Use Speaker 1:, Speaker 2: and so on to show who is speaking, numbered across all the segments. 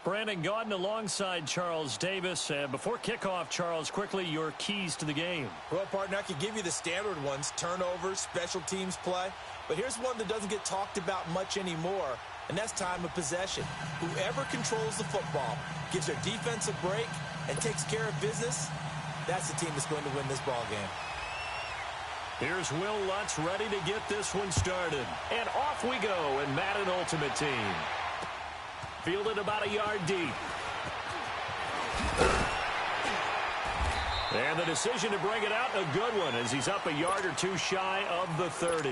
Speaker 1: Brandon Gaudin alongside Charles Davis. Before kickoff, Charles, quickly your keys to the game.
Speaker 2: Well, partner, I could give you the standard ones, turnovers, special teams play. But here's one that doesn't get talked about much anymore, and that's time of possession. Whoever controls the football, gives their defense a break, and takes care of business, that's the team that's going to win this ball game.
Speaker 1: Here's Will Lutz ready to get this one started. And off we go in Madden Ultimate Team. Fielded about a yard deep. And the decision to bring it out, a good one, as he's up a yard or two shy of the 30.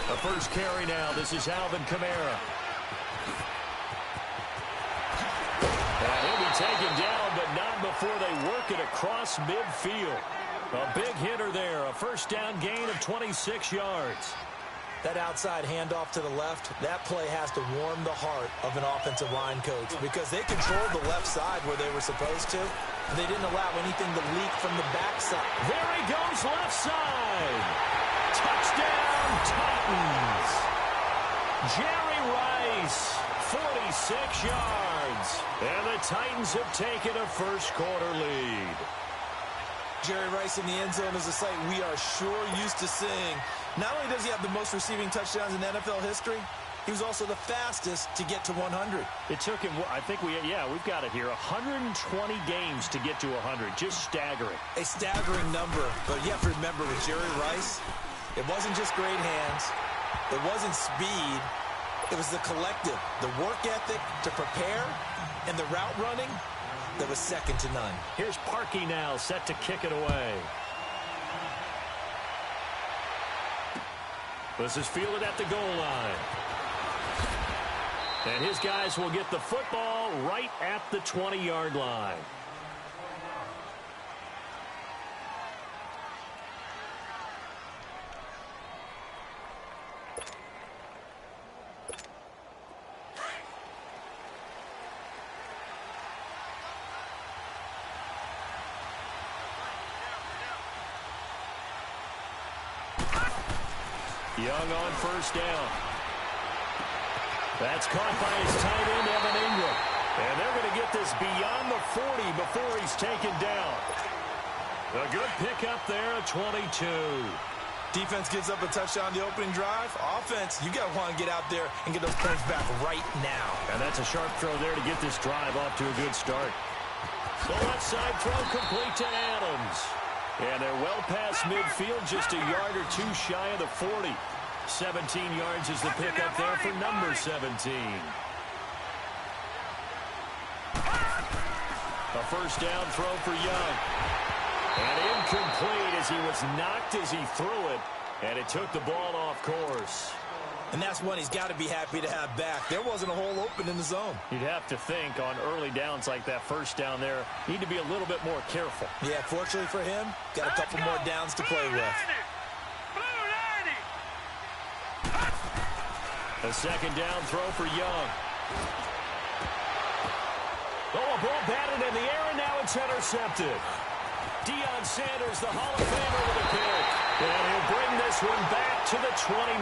Speaker 1: The first carry now. This is Alvin Kamara. And he'll be taken down, but not before they work it across midfield. A big hitter there. A first down gain of 26 yards.
Speaker 2: That outside handoff to the left, that play has to warm the heart of an offensive line coach because they controlled the left side where they were supposed to. And they didn't allow anything to leak from the backside.
Speaker 1: There he goes, left side. Touchdown, Titans. Jerry Rice, 46 yards. And the Titans have taken a first-quarter lead.
Speaker 2: Jerry Rice in the end zone is a sight we are sure used to seeing. Not only does he have the most receiving touchdowns in NFL history, he was also the fastest to get to 100.
Speaker 1: It took him, I think we've got it here, 120 games to get to 100. Just staggering.
Speaker 2: A staggering number, but you have to remember with Jerry Rice, it wasn't just great hands. It wasn't speed. It was the collective, the work ethic to prepare, and the route running that was second to none.
Speaker 1: Here's Parkey now, set to kick it away. This is fielded at the goal line. And his guys will get the football right at the 20-yard line. Young on first down. That's caught by his tight end, Evan Ingram. And they're going to get this beyond the 40 before he's taken down. A good pickup there at 22.
Speaker 2: Defense gives up a touchdown the opening drive. Offense, you got to want to get out there and get those points back right now.
Speaker 1: And that's a sharp throw there to get this drive off to a good start. The left side throw complete to Adams. And they're well past midfield, just a yard or two shy of the 40. 17 yards is the pickup there for number 17. A first down throw for Young. And incomplete as he was knocked as he threw it. And it took the ball off course.
Speaker 2: And that's one he's got to be happy to have back. There wasn't a hole open in the zone.
Speaker 1: You'd have to think on early downs like that first down there, need to be a little bit more careful.
Speaker 2: Yeah, fortunately for him, got a couple more downs to play with.
Speaker 1: A second down throw for Young. Oh, a ball batted in the air, and now it's intercepted. Deion Sanders, the Hall of Famer, with a pick. And he'll bring this one back to the 29.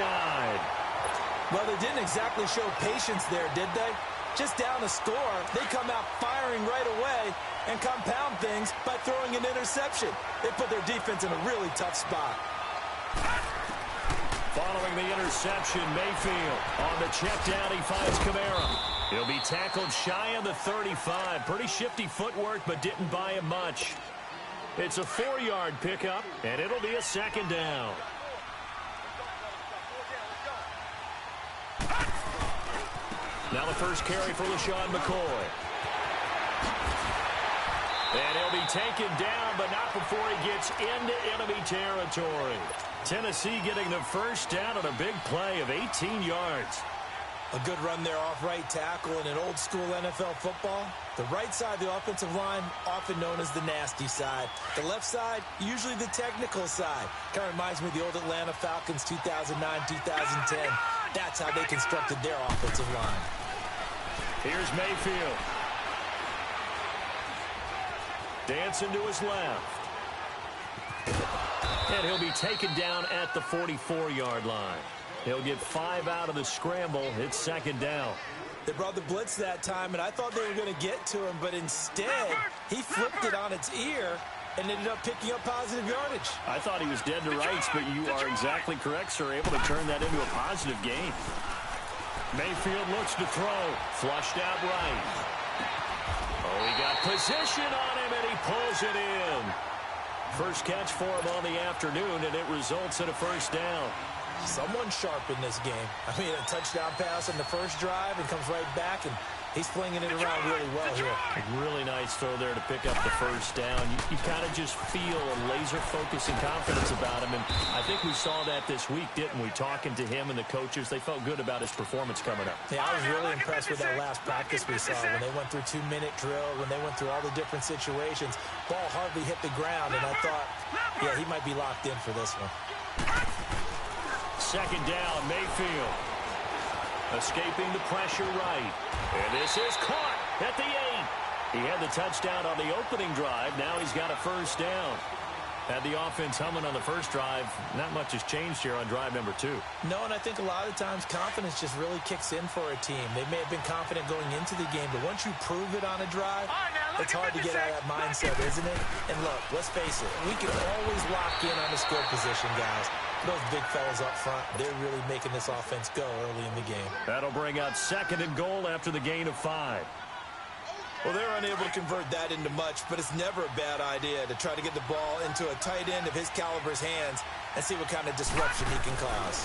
Speaker 2: Well, they didn't exactly show patience there, did they? Just down a score, they come out firing right away and compound things by throwing an interception. They put their defense in a really tough spot.
Speaker 1: Following the interception, Mayfield on the check down, he finds Kamara. He'll be tackled shy of the 35. Pretty shifty footwork, but didn't buy him much. It's a 4-yard pickup, and it'll be a second down. Now the first carry for LaShawn McCoy. And he'll be taken down, but not before he gets into enemy territory. Tennessee getting the first down on a big play of 18 yards.
Speaker 2: A good run there off right tackle in an old-school NFL football. The right side of the offensive line, often known as the nasty side. The left side, usually the technical side. Kind of reminds me of the old Atlanta Falcons 2009-2010. That's how they constructed their offensive line.
Speaker 1: Here's Mayfield. Dancing to his left. And he'll be taken down at the 44-yard line. He'll get 5 out of the scramble. It's second down.
Speaker 2: They brought the blitz that time, and I thought they were going to get to him, but instead he flipped it on its ear and ended up picking up positive yardage.
Speaker 1: I thought he was dead to rights, but you are exactly correct, sir. Able to turn that into a positive gain. Mayfield looks to throw. Flushed out right. Oh, he got position on him, and he pulls it in. First catch for him on the afternoon, and it results in a first down.
Speaker 2: Someone sharp in this game. I mean, a touchdown pass in the first drive and comes right back, and he's flinging it around really well here.
Speaker 1: Really nice throw there to pick up the first down. You kind of just feel a laser focus and confidence about him, and I think we saw that this week, didn't we? Talking to him and the coaches, they felt good about his performance coming up.
Speaker 2: Yeah, I was really impressed with that last practice we saw when they went through 2-minute drill, when they went through all the different situations. Ball hardly hit the ground, and I thought, yeah, he might be locked in for this one.
Speaker 1: Second down, Mayfield. Escaping the pressure right. And this is caught at the 8. He had the touchdown on the opening drive. Now he's got a first down. Had the offense humming on the first drive. Not much has changed here on drive number 2.
Speaker 2: No, and I think a lot of times confidence just really kicks in for a team. They may have been confident going into the game, but once you prove it on a drive, it's hard to get out of that mindset, isn't it? And look, let's face it, we can always lock in on the skill position, guys. Those big fellas up front, they're really making this offense go early in the game.
Speaker 1: That'll bring out second and goal after the gain of 5.
Speaker 2: Well, they're unable to convert that into much, but it's never a bad idea to try to get the ball into a tight end of his caliber's hands and see what kind of disruption he can cause.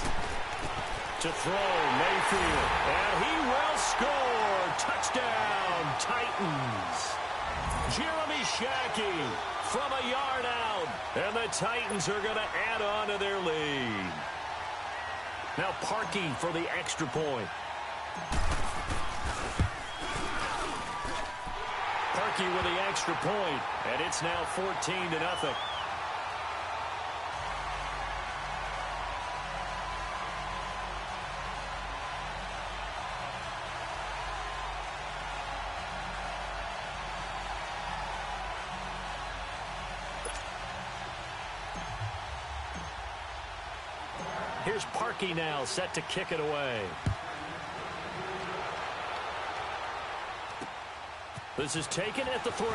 Speaker 1: To throw, Mayfield, and he will score. Touchdown, Titans. Jeremy Shackey from a yard out, and the Titans are going to add on to their lead. Now Parkey for the extra point. Parkey with the extra point, and it's now 14-0. Here's Parkey now, set to kick it away. This is taken at the 3.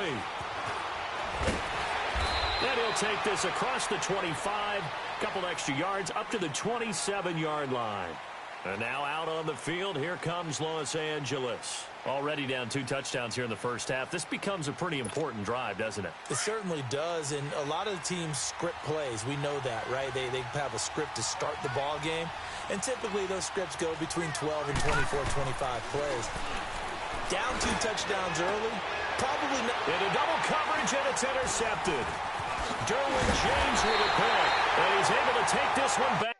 Speaker 1: Then he'll take this across the 25. Couple extra yards up to the 27-yard line. And now out on the field, here comes Los Angeles. Already down 2 touchdowns here in the first half. This becomes a pretty important drive, doesn't it?
Speaker 2: It certainly does, and a lot of the teams script plays. We know that, right? They have a script to start the ball game, and typically those scripts go between 12 and 24, 25 plays. Down 2 touchdowns early, probably not.
Speaker 1: Into double coverage, and it's intercepted. Derwin James with a pick, and he's able to take this one back.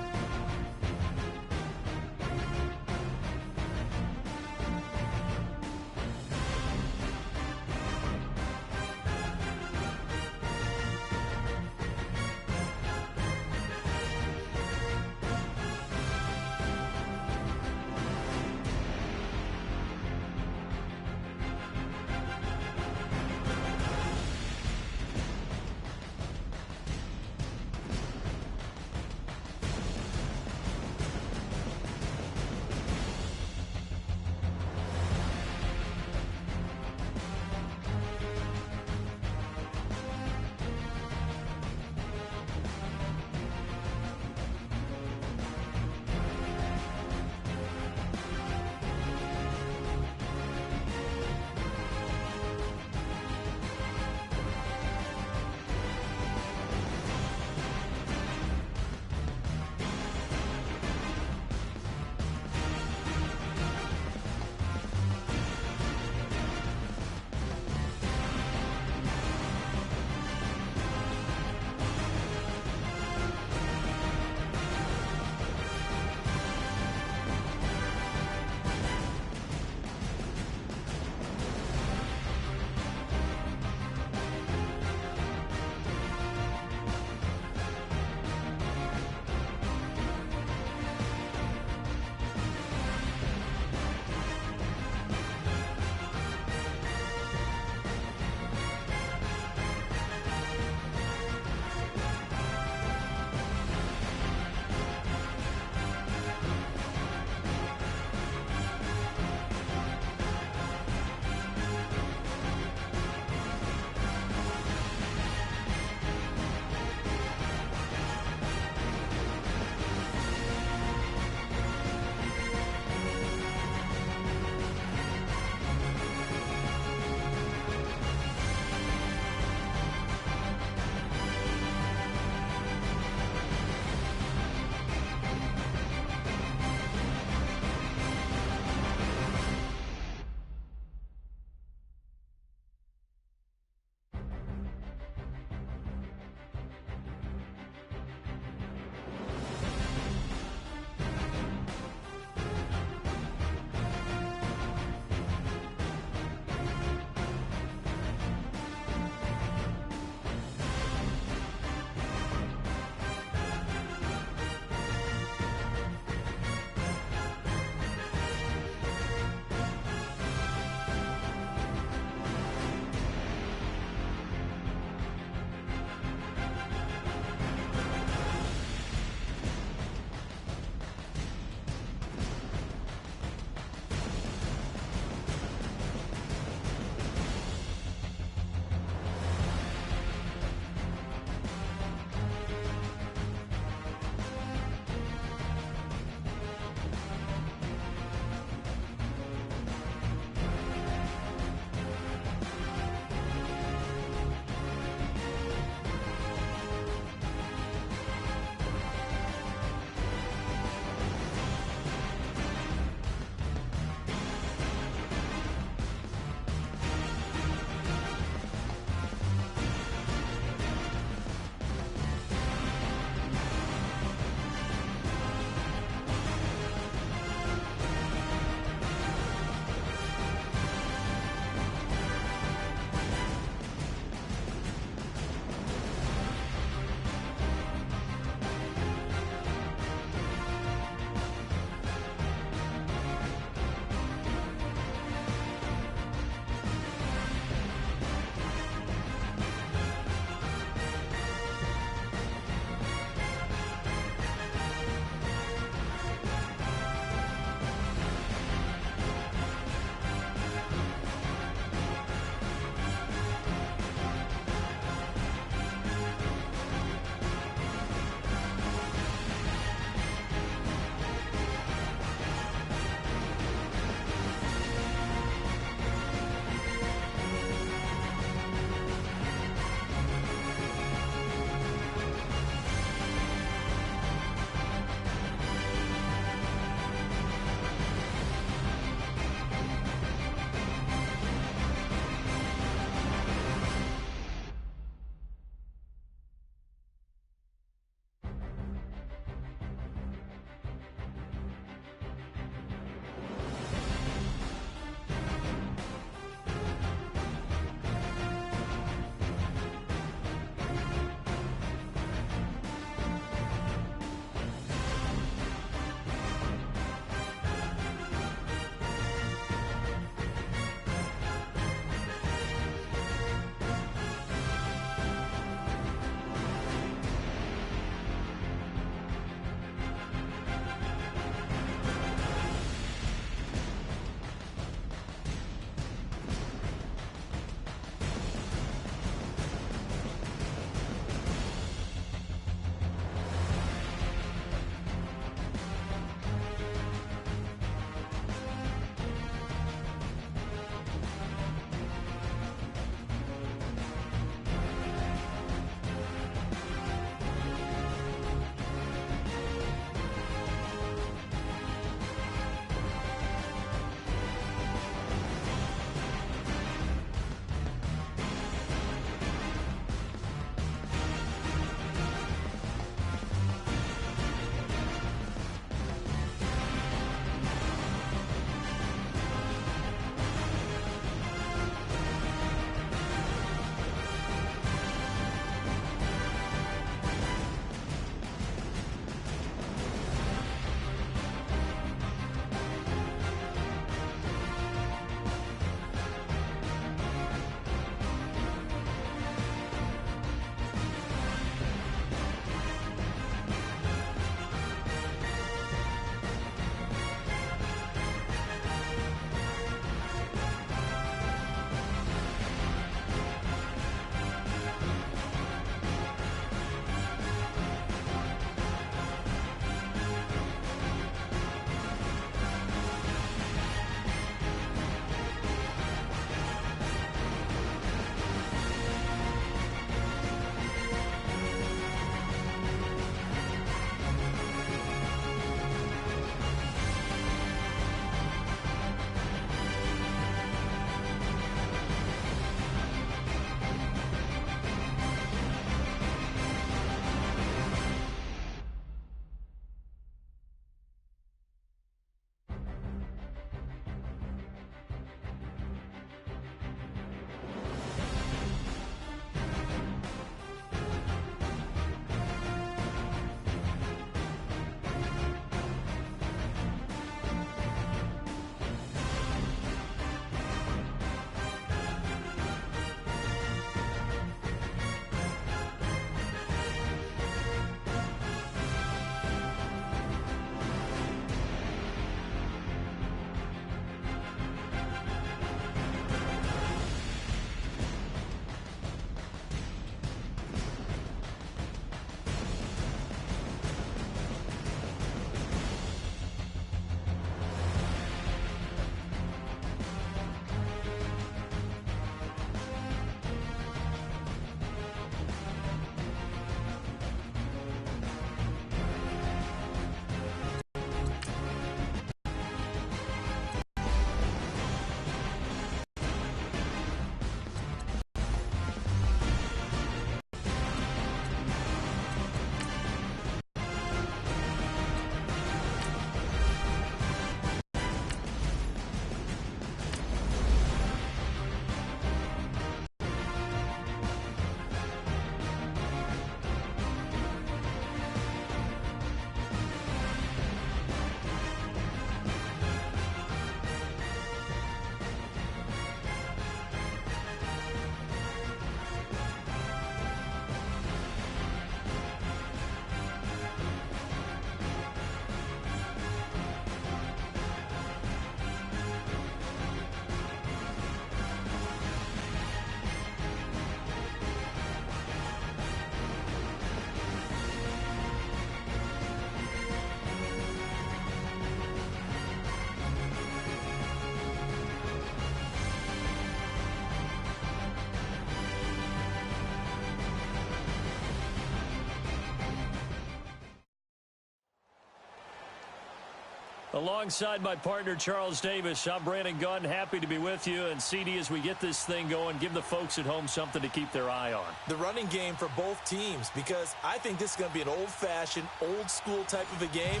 Speaker 1: Alongside my partner, Charles Davis, I'm Brandon Gunn. Happy to be with you. And, CD, as we get this thing going, give the folks at home something to keep their eye on.
Speaker 2: The running game for both teams, because I think this is going to be an old-fashioned, old-school type of a game.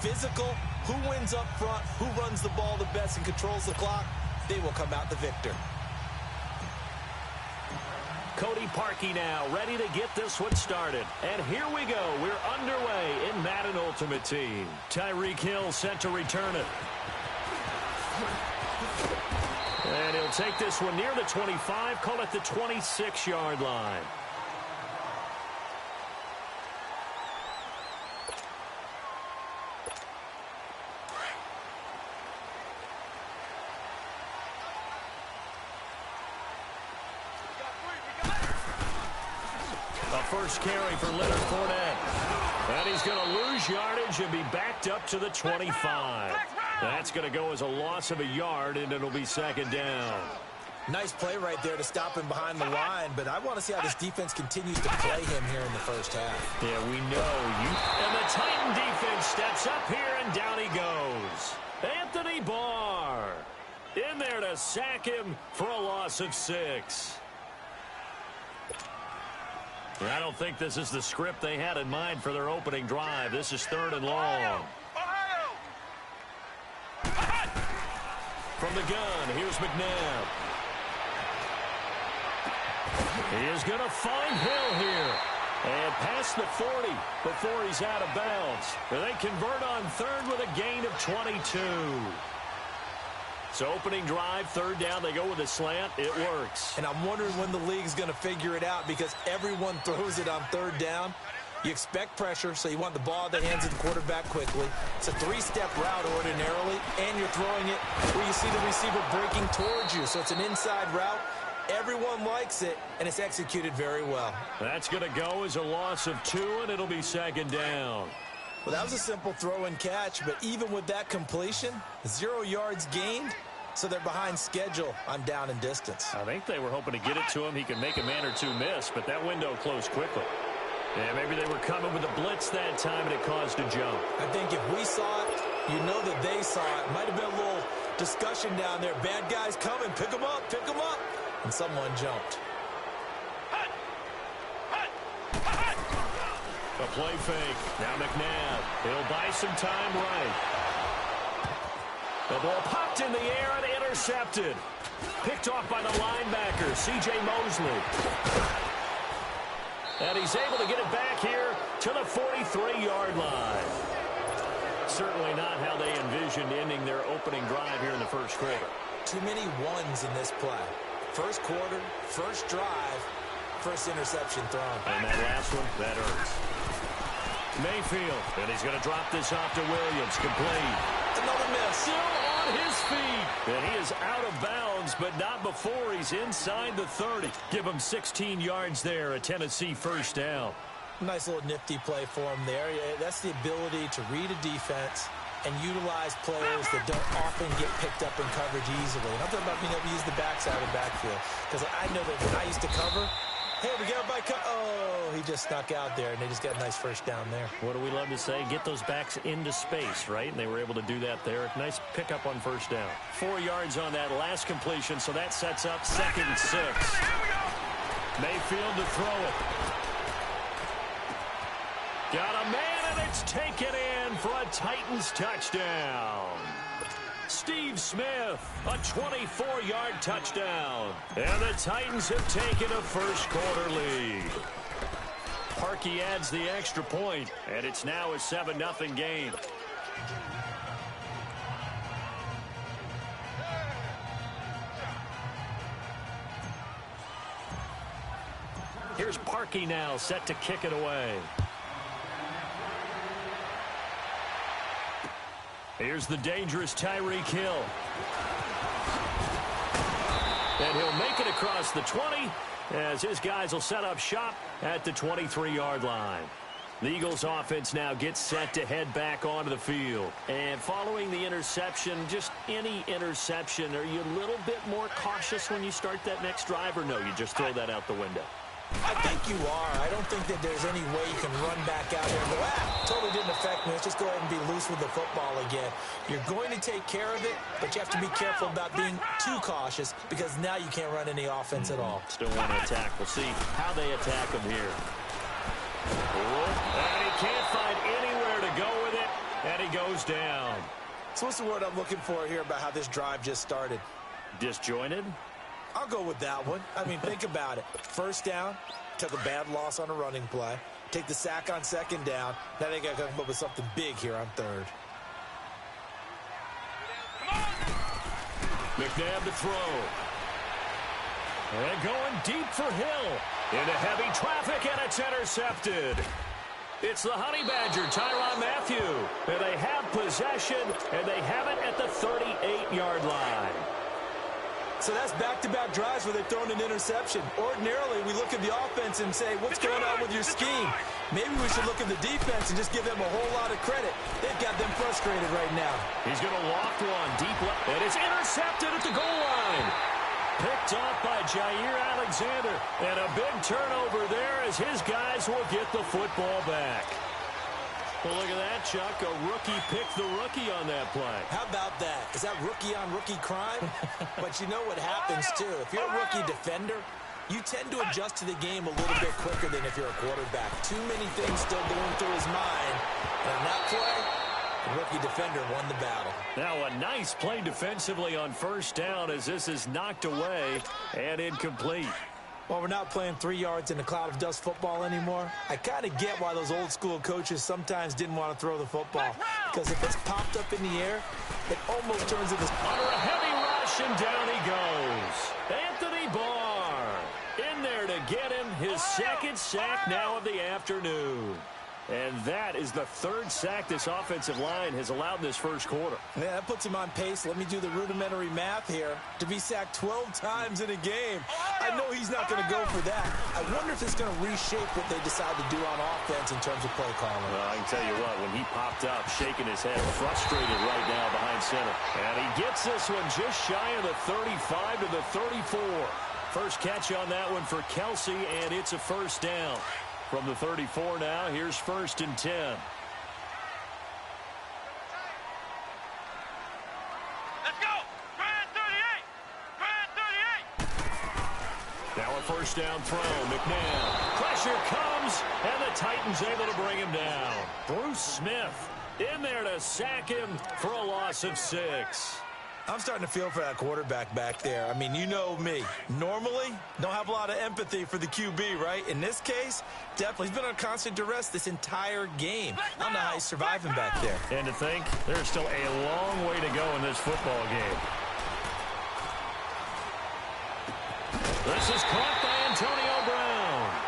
Speaker 2: Physical, who wins up front, who runs the ball the best and controls the clock, they will come out the victor.
Speaker 1: Cody Parkey now, ready to get this one started. And here we go. We're underway in Madden Ultimate Team. Tyreek Hill set to return it. And he'll take this one near the 25, call it the 26-yard line. First carry for Leonard Fournette. And he's going to lose yardage and be backed up to the 25. That's going to go as a loss of a yard, and it'll be second down.
Speaker 2: Nice play right there to stop him behind the line, but I want to see how this defense continues to play him here in the first half.
Speaker 1: Yeah, we know. And the Titan defense steps up here, and down he goes. Anthony Barr in there to sack him for a loss of 6. I don't think this is the script they had in mind for their opening drive. This is 3rd and long. From the gun, here's McNabb. He is going to find Hill here. And past the 40 before he's out of bounds. They convert on 3rd with a gain of 22. So opening drive, 3rd down, they go with a slant. It works.
Speaker 2: And I'm wondering when the league's going to figure it out, because everyone throws it on 3rd down. You expect pressure, so you want the ball in the hands of the quarterback quickly. It's a 3-step route ordinarily, and you're throwing it where you see the receiver breaking towards you. So it's an inside route. Everyone likes it, and it's executed very well.
Speaker 1: That's going to go as a loss of 2, and it'll be second down.
Speaker 2: Well, that was a simple throw and catch, but even with that completion, 0 yards gained, so they're behind schedule on down and distance.
Speaker 1: I think they were hoping to get it to him. He could make a man or two miss, but that window closed quickly. Yeah, maybe they were coming with a blitz that time, and it caused a jump.
Speaker 2: I think if we saw it, you know that they saw it. Might have been a little discussion down there. Bad guys coming. Pick them up. Pick them up. And someone jumped.
Speaker 1: A play fake. Now McNabb. He'll buy some time right. The ball popped in the air and intercepted. Picked off by the linebacker, C.J. Mosley. And he's able to get it back here to the 43-yard line. Certainly not how they envisioned ending their opening drive here in the first quarter.
Speaker 2: Too many ones in this play. First quarter, first drive, first interception thrown.
Speaker 1: And that last one, that hurts. Mayfield, and he's going to drop this off to Williams. Complete.
Speaker 2: Another miss.
Speaker 1: Still on his feet. And he is out of bounds, but not before he's inside the 30. Give him 16 yards there, a Tennessee first down.
Speaker 2: Nice little nifty play for him there. That's the ability to read a defense and utilize players that don't often get picked up in coverage easily. And I'm talking about being able to use the backside of the backfield. Because I know that when I used to cover, hey, we got by oh, he just snuck out there, and they just got a nice first down there.
Speaker 1: What do we love to say? Get those backs into space, right? And they were able to do that there. Nice pickup on first down. 4 yards on that last completion, so that sets up 2nd and 6. Mayfield to throw it. Got a man, and it's taken in for a Titans touchdown. Steve Smith, a 24-yard touchdown. And the Titans have taken a first-quarter lead. Parkey adds the extra point, and it's now a 7-0 game. Here's Parkey now, set to kick it away. Here's the dangerous Tyreek Hill. And he'll make it across the 20 as his guys will set up shop at the 23-yard line. The Eagles offense now gets set to head back onto the field. And following the interception, just any interception, are you a little bit more cautious when you start that next drive, or no, you just throw that out the window?
Speaker 2: I think you are. I don't think that there's any way you can run back out there and go, totally didn't affect me. Let's just go ahead and be loose with the football again. You're going to take care of it, but you have to be careful about being too cautious because now you can't run any offense at all.
Speaker 1: Still want to attack. We'll see how they attack him here. And he can't find anywhere to go with it, and he goes down.
Speaker 2: So what's the word I'm looking for here about how this drive just started?
Speaker 1: Disjointed?
Speaker 2: I'll go with that one. I mean, think about it. First down, took a bad loss on a running play. Take the sack on second down. Now they got to come up with something big here on third.
Speaker 1: McNabb to throw. And going deep for Hill. Into heavy traffic, and it's intercepted. It's the Honey Badger, Tyrann Mathieu. And they have possession, and they have it at the 38-yard line.
Speaker 2: So that's back-to-back drives where they've thrown an interception. Ordinarily, we look at the offense and say, what's going on with your scheme? Maybe we should look at the defense and just give them a whole lot of credit. They've got them frustrated right now.
Speaker 1: He's going to loft one deep left, and it's intercepted at the goal line. Picked off by Jair Alexander, and a big turnover there as his guys will get the football back. Well, look at that, Chuck. A rookie picked the rookie on that play.
Speaker 2: How about that? Is that rookie-on-rookie crime? But you know what happens, too. If you're a rookie defender, you tend to adjust to the game a little bit quicker than if you're a quarterback. Too many things still going through his mind. And on that play, the rookie defender won the battle.
Speaker 1: Now a nice play defensively on first down as this is knocked away and incomplete.
Speaker 2: Well, we're not playing 3 yards in a cloud of dust football anymore. I kind of get why those old-school coaches sometimes didn't want to throw the football. Because if it's popped up in the air, it almost turns into this.
Speaker 1: Under a heavy rush, and down he goes. Anthony Barr in there to get him his second sack now of the afternoon. And that is the third sack this offensive line has allowed in this first quarter.
Speaker 2: Yeah, that puts him on pace. Let me do the rudimentary math here. To be sacked 12 times in a game. I know he's not going to go for that. I wonder if it's going to reshape what they decide to do on offense in terms of play calling.
Speaker 1: Well, I can tell you what, when he popped up, shaking his head, frustrated right now behind center. And he gets this one just shy of the 35 to the 34. First catch on that one for Kelsey, and it's a first down. From the 34 now, here's 1st and 10.
Speaker 3: Let's go! Try at 38! Try at 38!
Speaker 1: Now a first down throw. McNabb. Pressure comes, and the Titans able to bring him down. Bruce Smith in there to sack him for a loss of 6.
Speaker 2: I'm starting to feel for that quarterback back there. I mean, you know me. Normally, don't have a lot of empathy for the QB, right? In this case, definitely. He's been on constant duress this entire game. I don't know how he's surviving back there.
Speaker 1: And to think, there's still a long way to go in this football game. This is caught by Antonio Brown.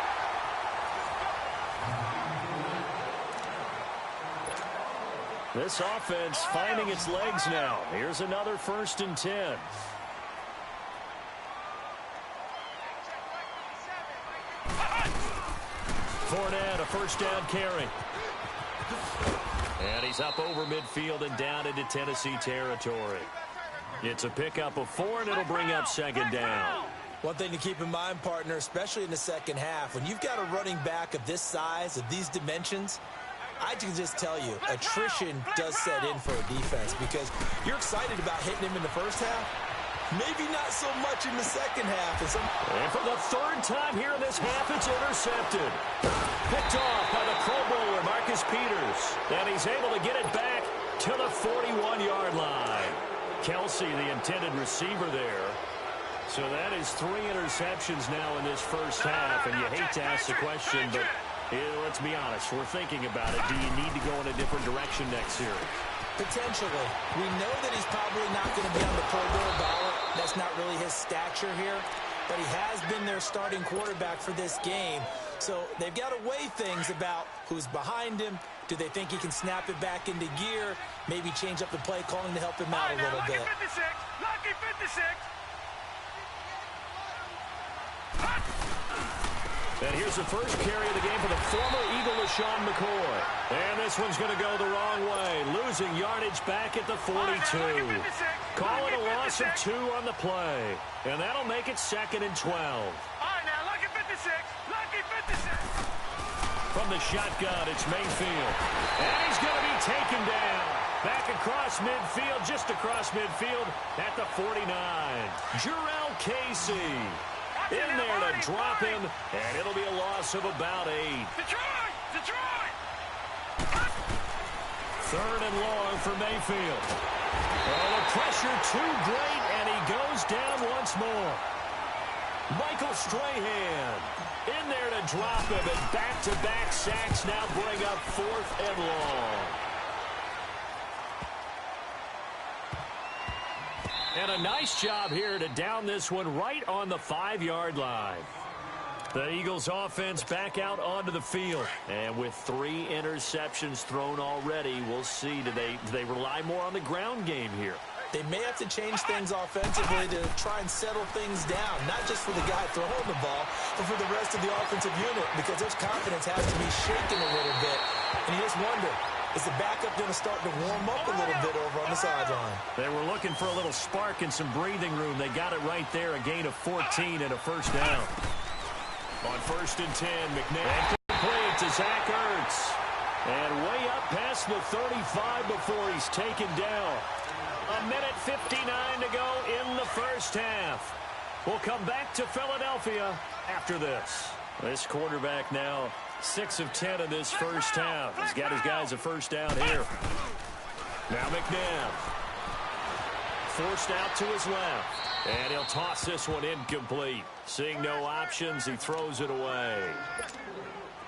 Speaker 1: This offense finding its legs now. Here's another 1st and 10. Fournette, a first down carry. And he's up over midfield and down into Tennessee territory. It's a pickup of 4, and it'll bring up 2nd down.
Speaker 2: One thing to keep in mind, partner, especially in the second half, when you've got a running back of this size, of these dimensions, I can just tell you, attrition does set in for a defense because you're excited about hitting him in the first half. Maybe not so much in the second half.
Speaker 1: And for the 3rd time here in this half, it's intercepted. Picked off by the Pro Bowler, Marcus Peters. And he's able to get it back to the 41-yard line. Kelsey, the intended receiver there. So that is 3 interceptions now in this first half. And you hate to ask the question, but let's be honest, we're thinking about it. Do you need to go in a different direction next series?
Speaker 2: Potentially. We know that he's probably not going to be on the Pro Bowl ballot. That's not really his stature here. But he has been their starting quarterback for this game. So they've got to weigh things about who's behind him. Do they think he can snap it back into gear? Maybe change up the play calling to help him out a little bit.
Speaker 3: Lucky 56! Lucky 56!
Speaker 1: And here's the first carry of the game for the former Eagle, LaShawn McCoy. And this one's going to go the wrong way. Losing yardage back at the 42. Call it a loss of 2 on the play. And that'll make it 2nd and 12.
Speaker 3: All right, now, lucky 56! Lucky 56!
Speaker 1: From the shotgun, it's Mayfield. And he's going to be taken down. Back across midfield, just across midfield at the 49. Jarrell Casey in there to drop him, and it'll be a loss of about 8.
Speaker 3: Detroit!
Speaker 1: Third and long for Mayfield. Oh, the pressure too great, and he goes down once more. Michael Strahan in there to drop him, and back-to-back sacks now bring up 4th and long. And a nice job here to down this one right on the 5-yard line. The Eagles offense back out onto the field. And with 3 interceptions thrown already, we'll see. Do they rely more on the ground game here?
Speaker 2: They may have to change things offensively to try and settle things down, not just for the guy throwing the ball, but for the rest of the offensive unit, because his confidence has to be shaken a little bit. And you just wonder, is the backup going to start to warm up a little bit over on the sideline?
Speaker 1: They were looking for a little spark and some breathing room. They got it right there, a gain of 14 and a first down. On 1st and 10, McNabb complete to Zach Ertz. And way up past the 35 before he's taken down. A minute 59 to go in the first half. We'll come back to Philadelphia after this. This quarterback now 6 of 10 in this first half. He's got his guys a first down here. Now McNabb. Forced out to his left. And he'll toss this one incomplete. Seeing no options, he throws it away.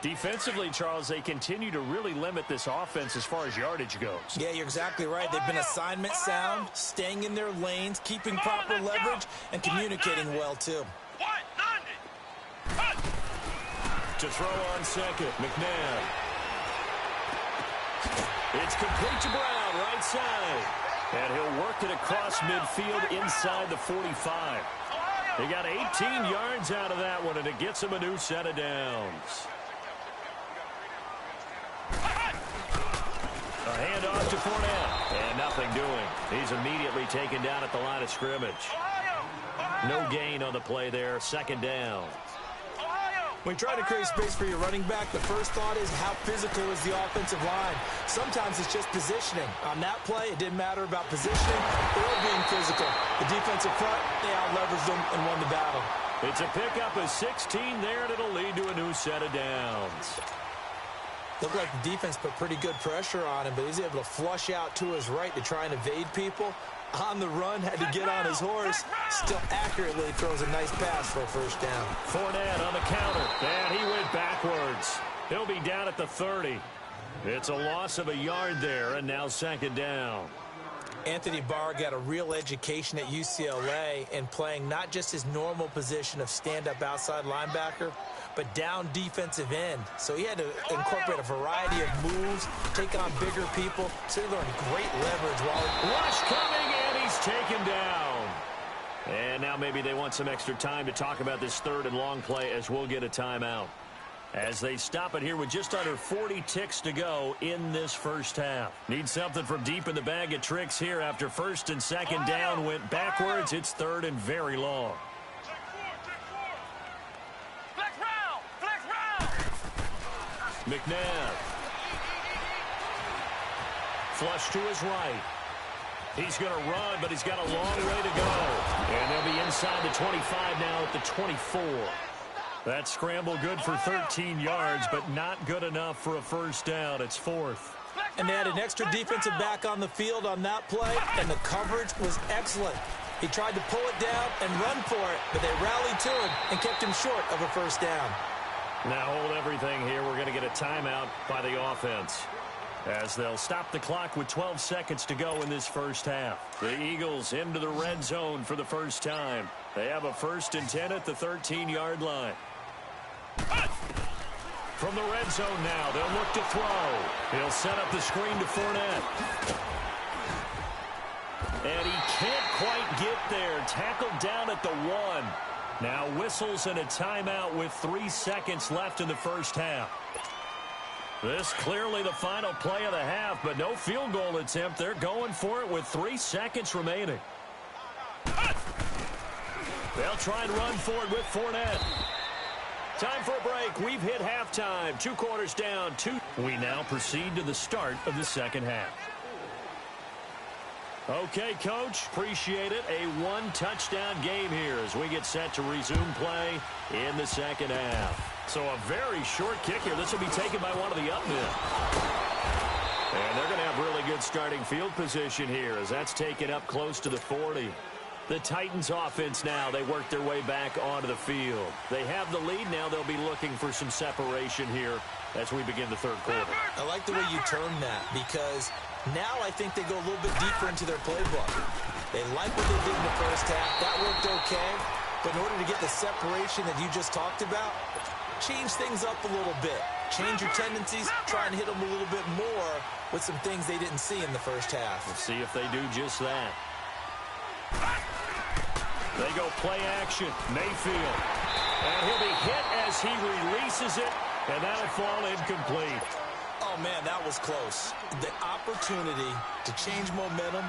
Speaker 1: Defensively, Charles, they continue to really limit this offense as far as yardage goes. Yeah, you're exactly right. They've been assignment sound, staying in their lanes, keeping proper leverage, and communicating well, too. To throw on second, McNabb. It's complete to Brown, right side. And he'll work it across midfield inside the 45. He got 18 yards out of that one, and it gets him a new set of downs. A handoff to Fournette, and nothing doing. He's immediately taken down at the line of scrimmage. No gain on the play there, second down. When you're trying to create space for your running back, the first thought is how physical is the offensive line. Sometimes it's just positioning. On that play, it didn't matter about positioning or being physical. The defensive front, they out-leveraged them and won the battle. It's a pickup of 16 there, and it'll lead to a new set of downs. Looked like the defense put pretty good pressure on him, but he's able to flush out to his right to try and evade people. On the run, had to get on his horse. Still accurately throws a nice pass for a first down. Fournette on the counter, and he went backwards. He'll be down at the 30. It's a loss of a yard there, and now second down. Anthony Barr got a real education at UCLA in playing not just his normal position of stand-up outside linebacker, but down defensive end. So he had to incorporate a variety of moves, take on bigger people. So he learned great leverage while rush coming, and he's taken down. And now maybe they want some extra time to talk about this third and long play as we'll get a timeout. As they stop it here with just under 40 ticks to go in this first half. Need something from deep in the bag of tricks here after first and second down went backwards. It's third and very long. McNabb. Flush to his right. He's going to run, but he's got a long way to go. And they'll be inside the 25 now at the 24. That scramble good for 13 yards, but not good enough for a first down. It's fourth. And they had an extra defensive back on the field on that play, and the coverage was excellent. He tried to pull it down and run for it, but they rallied to him and kept him short of a first down. Now hold everything here. We're going to get a timeout by the offense as they'll stop the clock with 12 seconds to go in this first half. The Eagles into the red zone for the first time. They have a 1st and 10 at the 13-yard line. From the red zone now, they'll look to throw. He'll set up the screen to Fournette. And he can't quite get there. Tackled down at the 1. Now whistles and a timeout with 3 seconds left in the first half. This clearly the final play of the half, but no field goal attempt. They're going for it with 3 seconds remaining. They'll try and run for it with Fournette. Time for a break. We've hit halftime. 2 quarters down. We now proceed to the start of the second half. Okay, Coach, appreciate it. A one-touchdown game here as we get set to resume play in the second half. So a very short kick here. This will be taken by one of the up men. And they're going to have really good starting field position here as that's taken up close to the 40. The Titans offense now, they work their way back onto the field. They have the lead now. They'll be looking for some separation here as we begin the third quarter.
Speaker 2: I like the way you term that because now I think they go a little bit deeper into their playbook. They like what they did in the first half. That worked okay. But in order to get the separation that you just talked about, change things up a little bit. Change your tendencies. Try and hit them a little bit more with some things they didn't see in the first half.
Speaker 1: Let's see if they do just that. They go play action. Mayfield. And he'll be hit as he releases it, and that'll fall incomplete.
Speaker 2: Oh, man, that was close. The opportunity to change momentum,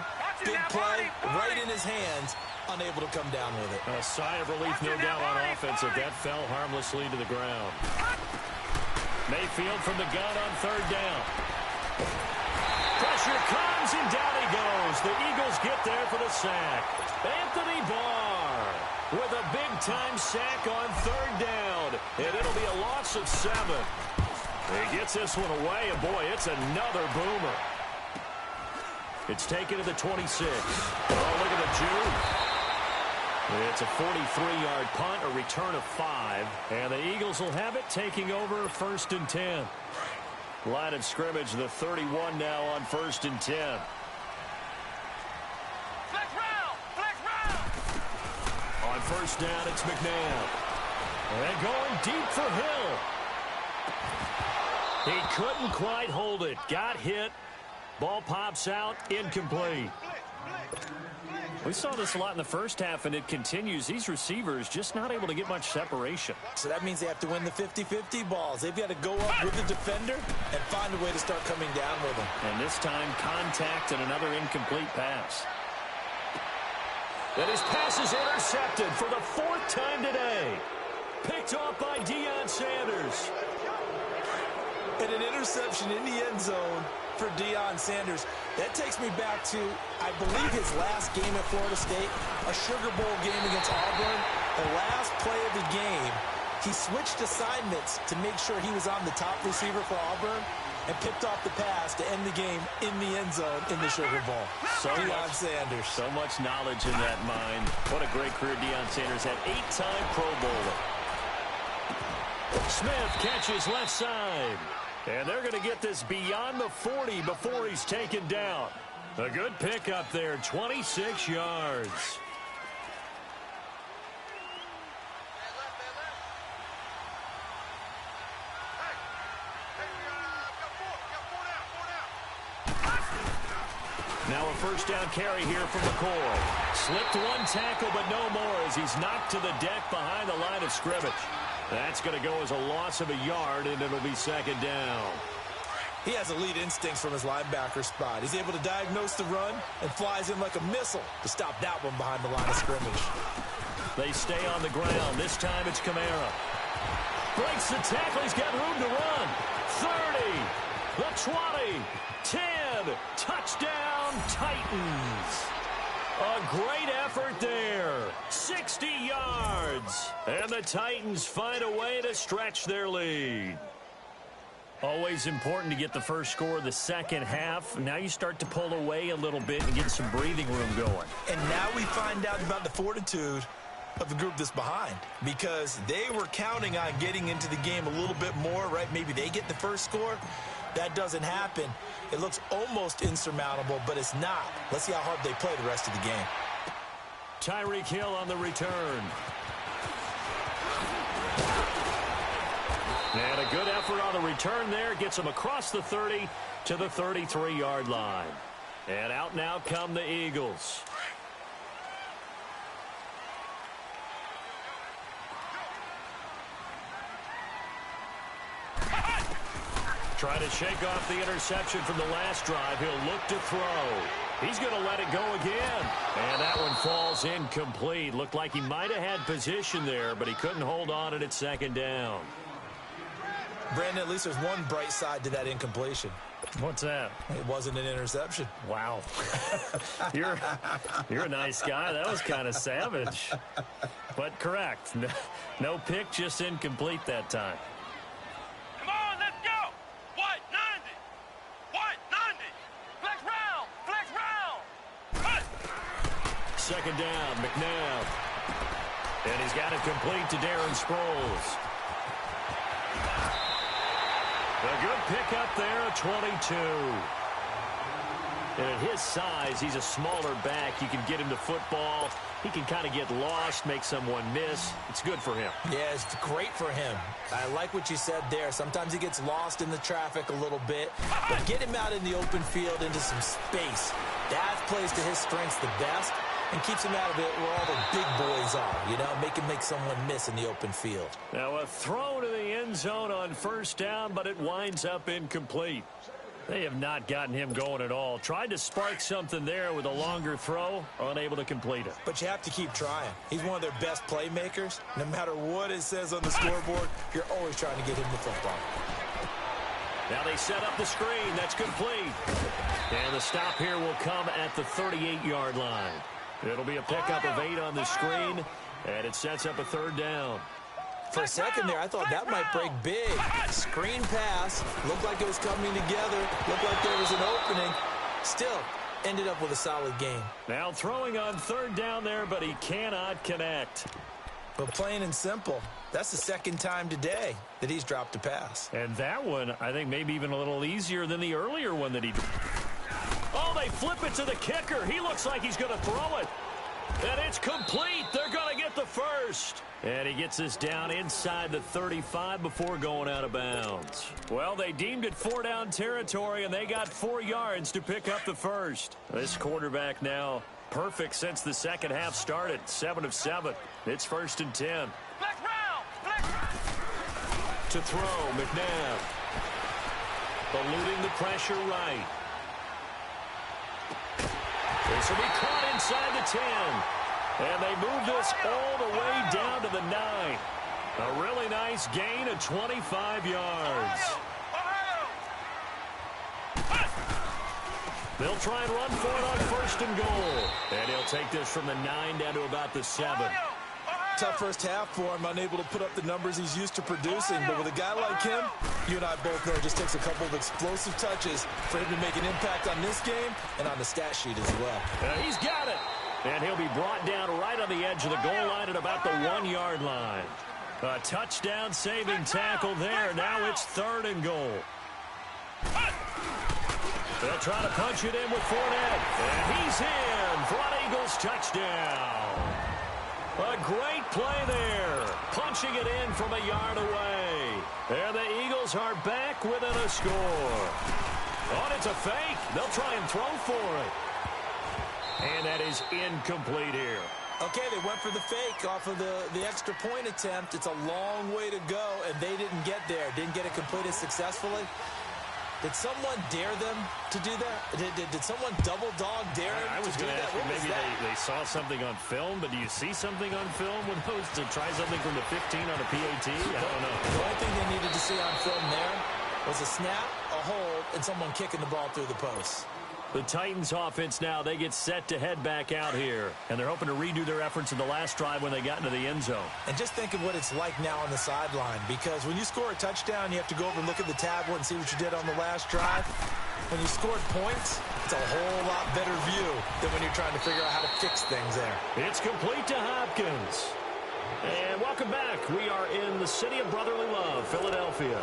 Speaker 2: big play, right in his hands, unable to come down with it.
Speaker 1: A sigh of relief, no doubt, on offense if that fell harmlessly to the ground. Mayfield from the gun on third down. Pressure comes, and down he goes. The Eagles get there for the sack. Anthony Barr with a big-time sack on third down, and it'll be a loss of 7. He gets this one away, and boy, it's another boomer. It's taken to the 26. Oh, look at the juke. It's a 43-yard punt, a return of 5, and the Eagles will have it taking over first and 10. Line of scrimmage, the 31 now on first and 10.
Speaker 3: Flex round! Flex round!
Speaker 1: On first down, it's McNabb. And going deep for Hill. He couldn't quite hold it. Got hit. Ball pops out. Incomplete. We saw this a lot in the first half, and it continues. These receivers just not able to get much separation.
Speaker 2: So that means they have to win the 50-50 balls. They've got to go up with the defender and find a way to start coming down with them.
Speaker 1: And this time, contact and another incomplete pass. And his pass is intercepted for the 4th time today. Picked off by Deion Sanders.
Speaker 2: And an interception in the end zone for Deion Sanders. That takes me back to, I believe, his last game at Florida State, a Sugar Bowl game against Auburn. The last play of the game, he switched assignments to make sure he was on the top receiver for Auburn and picked off the pass to end the game in the end zone in the Sugar Bowl. Deion Sanders.
Speaker 1: So much knowledge in that mind. What a great career Deion Sanders had. 8-time Pro Bowler. Smith catches left side. And they're going to get this beyond the 40 before he's taken down. A good pickup there, 26 yards. Now a first down carry here from McCoy. Slipped one tackle, but no more as he's knocked to the deck behind the line of scrimmage. That's going to go as a loss of a yard, and it'll be second down.
Speaker 2: He has elite instincts from his linebacker spot. He's able to diagnose the run and flies in like a missile to stop that one behind the line of scrimmage.
Speaker 1: They stay on the ground. This time it's Kamara. Breaks the tackle. He's got room to run. 30, the 20, 10. Touchdown, Titans. A great effort there. 60 yards. And the Titans find a way to stretch their lead. Always important to get the first score of the second half. Now you start to pull away a little bit and get some breathing room going.
Speaker 2: And now we find out about the fortitude of the group that's behind, because they were counting on getting into the game a little bit more, right? Maybe they get the first score. That doesn't happen. It looks almost insurmountable, but it's not. Let's see how hard they play the rest of the game.
Speaker 1: Tyreek Hill on the return. And a good effort on the return there. Gets him across the 30 to the 33-yard line. And out now come the Eagles. Trying to shake off the interception from the last drive. He'll look to throw. He's going to let it go again. And that one falls incomplete. Looked like he might have had position there, but he couldn't hold on at second down.
Speaker 2: Brandon, at least there's one bright side to that incompletion.
Speaker 1: What's that?
Speaker 2: It wasn't an interception.
Speaker 1: Wow. You're a nice guy. That was kind of savage. But correct. No pick, just incomplete that time.
Speaker 3: Come on, let's go. White 90. White 90. Flex round. Flex round. Cut.
Speaker 1: Second down, McNabb. And he's got it complete to Darren Sproles. A good pickup there, a 22. And at his size, he's a smaller back. You can get him to football. He can kind of get lost, make someone miss. It's good for him.
Speaker 2: Yeah, it's great for him. I like what you said there. Sometimes he gets lost in the traffic a little bit. But get him out in the open field into some space. That plays to his strengths the best and keeps him out of it where all the big boys are, you know, make someone miss in the open field.
Speaker 1: Now a throw to the end zone on first down, but it winds up incomplete. They have not gotten him going at all. Tried to spark something there with a longer throw, unable to complete it.
Speaker 2: But you have to keep trying. He's one of their best playmakers. No matter what it says on the scoreboard, you're always trying to get him the football.
Speaker 1: Now they set up the screen. That's complete. And the stop here will come at the 38-yard line. It'll be a pickup of 8 on the screen, and it sets up a third down.
Speaker 2: For a second there, I thought that might break big. Screen pass. Looked like it was coming together. Looked like there was an opening. Still, ended up with a solid game.
Speaker 1: Now throwing on third down there, but he cannot connect.
Speaker 2: But plain and simple, that's the second time today that he's dropped a pass.
Speaker 1: And that one, I think, maybe even a little easier than the earlier one that he did. Oh, they flip it to the kicker. He looks like he's going to throw it. And it's complete. They're going to get the first. And he gets this down inside the 35 before going out of bounds. Well, they deemed it 4-down territory, and they got 4 yards to pick up the first. This quarterback now perfect since the second half started. 7 of 7. It's 1st and 10.
Speaker 3: Flex round. Flex.
Speaker 1: To throw, McNabb. Eluding the pressure right. This will be caught inside the 10. And they move this all the way down to the 9. A really nice gain of 25 yards. They'll try and run for it on 1st and goal. And he'll take this from the 9 down to about the 7.
Speaker 2: Tough first half for him, unable to put up the numbers he's used to producing. But with a guy like him, you and I both know it just takes a couple of explosive touches for him to make an impact on this game and on the stat sheet as well.
Speaker 1: He's got it. And he'll be brought down right on the edge of the goal line at about the 1-yard line. A touchdown-saving tackle there. Now it's 3rd and goal. They'll try to punch it in with Fournette. And he's in for an Eagles touchdown. A great play there. Punching it in from a yard away. And the Eagles are back within a score. Oh, it's a fake. They'll try and throw for it. And that is incomplete here.
Speaker 2: Okay, they went for the fake off of the extra point attempt. It's a long way to go, and they didn't get there. Didn't get it completed successfully. Did someone dare them to do that? Did someone double dog dare them
Speaker 1: I was
Speaker 2: to do
Speaker 1: going to
Speaker 2: that?
Speaker 1: ask you, maybe they saw something on film, but do you see something on film with those to try something from the 15 on a PAT? I don't know.
Speaker 2: The only thing they needed to see on film there was a snap, a hold, and someone kicking the ball through the post.
Speaker 1: The Titans offense now, they get set to head back out here. And they're hoping to redo their efforts in the last drive when they got into the end zone.
Speaker 2: And just think of what it's like now on the sideline. Because when you score a touchdown, you have to go over and look at the tablet and see what you did on the last drive. When you scored points, it's a whole lot better view than when you're trying to figure out how to fix things there.
Speaker 1: It's complete to Hopkins. And welcome back. We are in the city of brotherly love, Philadelphia.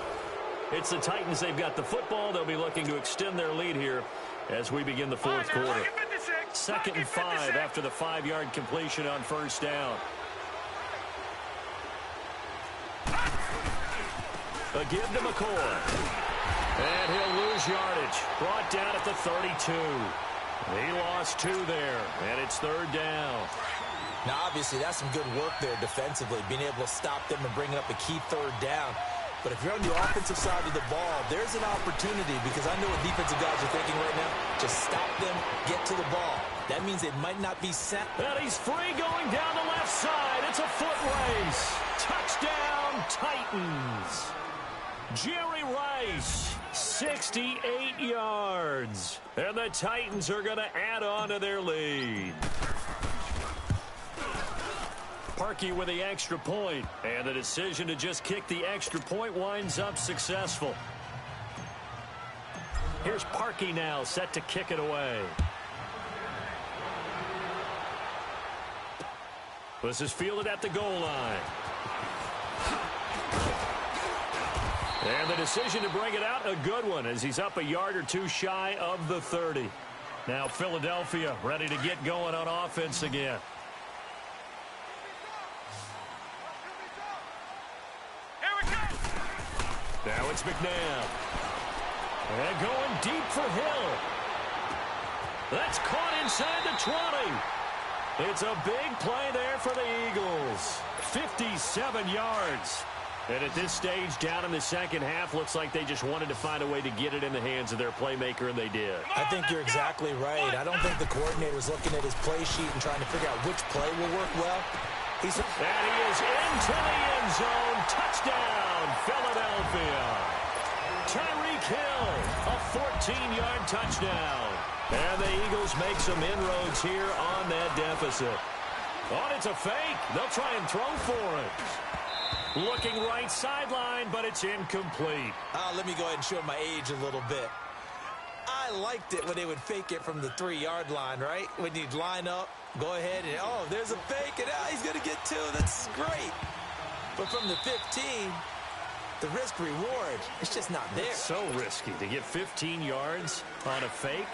Speaker 1: It's the Titans. They've got the football. They'll be looking to extend their lead here as we begin the 4th quarter. 2nd and 5 after the 5-yard completion on 1st down. A give to McCoy. And he'll lose yardage. Brought down at the 32. He lost 2 there, and it's 3rd down.
Speaker 2: Now, obviously, that's some good work there defensively, being able to stop them and bringing up a key 3rd down. But if you're on the offensive side of the ball, there's an opportunity because I know what defensive guys are thinking right now. Just stop them, get to the ball. That means it might not be set.
Speaker 1: And he's free going down the left side. It's a foot race. Touchdown, Titans. Jerry Rice, 68 yards. And the Titans are going to add on to their lead. Parkey with the extra point, and the decision to just kick the extra point winds up successful. Here's Parkey now, set to kick it away. This is fielded at the goal line. And the decision to bring it out, a good one, as he's up a yard or two shy of the 30. Now Philadelphia ready to get going on offense again. Now it's McNabb. And going deep for Hill. That's caught inside the 20. It's a big play there for the Eagles. 57 yards. And at this stage, down in the second half, looks like they just wanted to find a way to get it in the hands of their playmaker, and they did.
Speaker 2: I think you're exactly right. I don't think the coordinator's looking at his play sheet and trying to figure out which play will work well.
Speaker 1: And he is into the end zone. Touchdown, Philadelphia. Tyreek Hill, a 14-yard touchdown. And the Eagles make some inroads here on that deficit. Oh, it's a fake. They'll try and throw for it. Looking right sideline, but it's incomplete.
Speaker 2: Let me go ahead and show my age a little bit. I liked it when they would fake it from the 3-yard line, right? When you'd line up, go ahead, and oh, there's a fake, and he's going to get 2. That's great. But from the 15, the risk-reward, it's just not there.
Speaker 1: It's so risky to get 15 yards on a fake.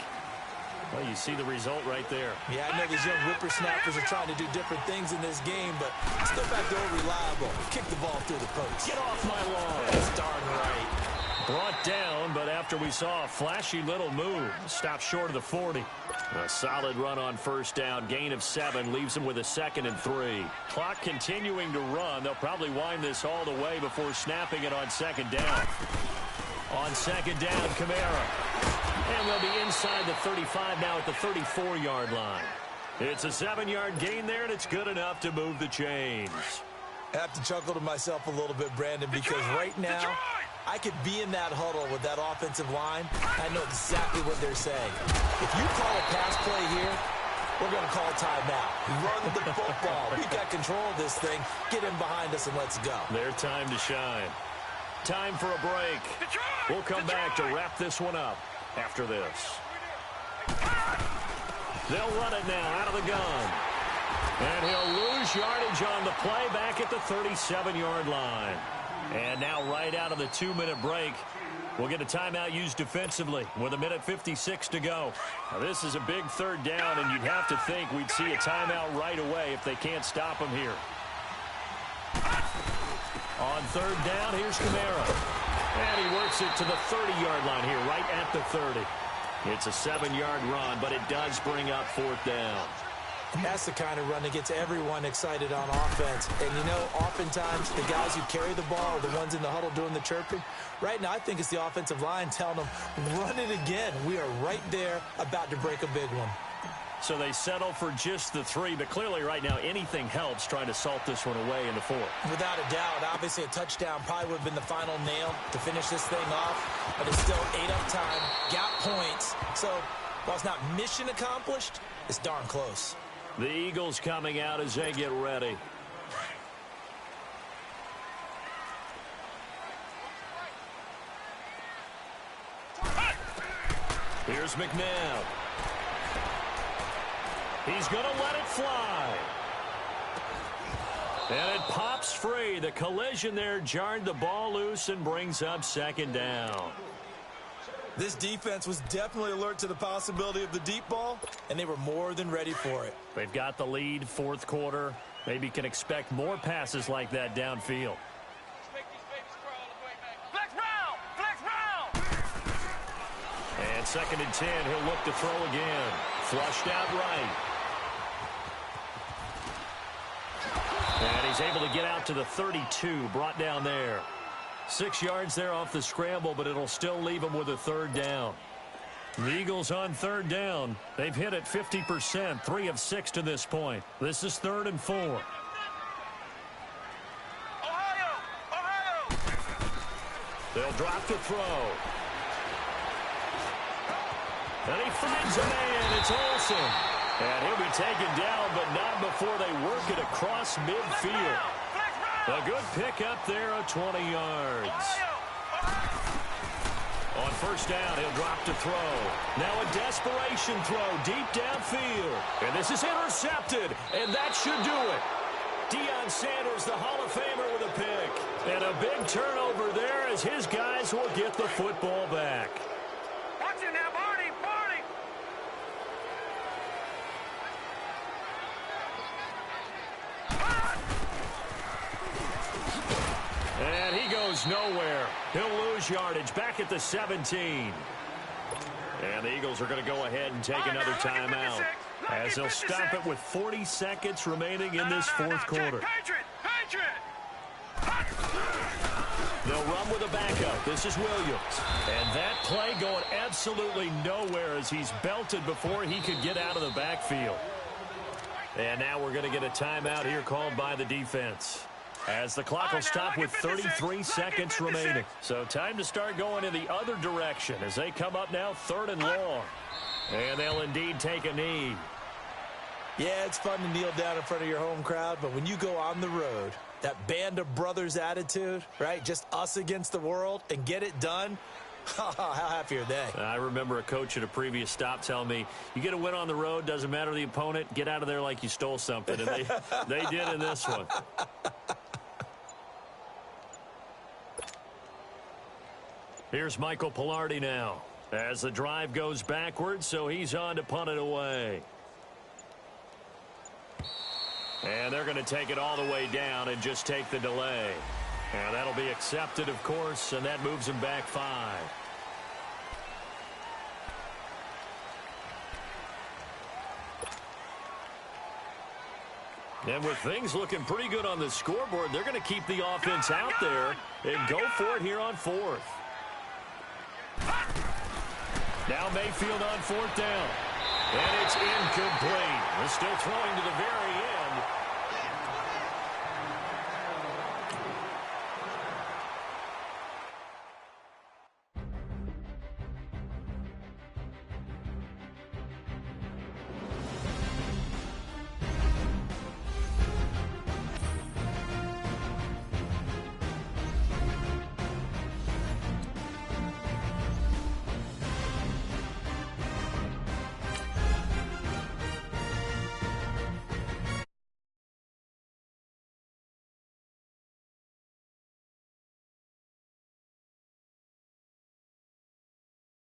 Speaker 1: Well, you see the result right there.
Speaker 2: Yeah, I know these young whippersnappers are trying to do different things in this game, but let's go back to old reliable. Kick the ball through the post.
Speaker 1: Get off my lawn.
Speaker 2: That's darn right.
Speaker 1: Brought down, but after we saw a flashy little move, stopped short of the 40. A solid run on first down. Gain of 7 leaves them with a 2nd and 3. Clock continuing to run. They'll probably wind this all the way before snapping it on 2nd down. On 2nd down, Kamara. And they'll be inside the 35 now at the 34-yard line. It's a 7-yard gain there, and it's good enough to move the chains.
Speaker 2: I have to chuckle to myself a little bit, Brandon, because right now I could be in that huddle with that offensive line. I know exactly what they're saying. If you call a pass play here, we're going to call a timeout. Run the football. We've got control of this thing. Get him behind us and let's go.
Speaker 1: Their time to shine. Time for a break. We'll come back to wrap this one up after this. They'll run it now out of the gun. And he'll lose yardage on the play back at the 37-yard line. And now right out of the 2-minute break, we'll get a timeout used defensively with 1:56 to go. Now, this is a big 3rd down, and you'd have to think we'd see a timeout right away if they can't stop him here. On 3rd down, here's Kamara. And he works it to the 30-yard line here, right at the 30. It's a 7-yard run, but it does bring up 4th down.
Speaker 2: That's the kind of run that gets everyone excited on offense. And, you know, oftentimes the guys who carry the ball are the ones in the huddle doing the chirping. Right now, I think it's the offensive line telling them, run it again. We are right there about to break a big one.
Speaker 1: So they settle for just the 3, but clearly right now anything helps trying to salt this one away in the 4th.
Speaker 2: Without a doubt, obviously a touchdown probably would have been the final nail to finish this thing off, but it's still 8 up time, got points. So while it's not mission accomplished, it's darn close.
Speaker 1: The Eagles coming out as they get ready. Here's McNabb. He's going to let it fly. And it pops free. The collision there jarred the ball loose and brings up 2nd down.
Speaker 2: This defense was definitely alert to the possibility of the deep ball, and they were more than ready for it.
Speaker 1: They've got the lead, 4th quarter. Maybe can expect more passes like that downfield.
Speaker 3: Flex round! Flex round!
Speaker 1: And 2nd and 10, he'll look to throw again. Flushed out right. And he's able to get out to the 32, brought down there. 6 yards there off the scramble, but it'll still leave him with a 3rd down. The Eagles on 3rd down. They've hit it 50%, 3 of 6 to this point. This is 3rd and 4.
Speaker 3: Ohio! Ohio!
Speaker 1: They'll drop to throw. And he finds a man. It's Olsen. And he'll be taken down, but not before they work it across midfield. A good pick up there of 20 yards. On first down, he'll drop to throw. Now a desperation throw deep downfield. And this is intercepted, and that should do it. Deion Sanders, the Hall of Famer, with a pick. And a big turnover there as his guys will get the football back.
Speaker 3: Watch it now, Barney, Barney.
Speaker 1: And he goes nowhere. He'll lose yardage back at the 17. And the Eagles are going to go ahead and take another timeout as they'll stop it with 40 seconds remaining in this fourth quarter. They'll run with a backup. This is Williams. And that play going absolutely nowhere as he's belted before he could get out of the backfield. And now we're going to get a timeout here called by the defense, as the clock will stop with 33 seconds remaining. So time to start going in the other direction as they come up now 3rd and long. And they'll indeed take a knee.
Speaker 2: Yeah, it's fun to kneel down in front of your home crowd, but when you go on the road, that band of brothers attitude, right? Just us against the world and get it done. How happy are they?
Speaker 1: I remember a coach at a previous stop telling me, you get a win on the road, doesn't matter the opponent, get out of there like you stole something. And they did in this one. Here's Michael Pilardi now as the drive goes backwards, so he's on to punt it away. And they're going to take it all the way down and just take the delay. And that'll be accepted, of course, and that moves him back 5. And with things looking pretty good on the scoreboard, they're going to keep the offense out there and go for it here on 4th. Now Mayfield on 4th down. And it's incomplete. They're still throwing to the very end.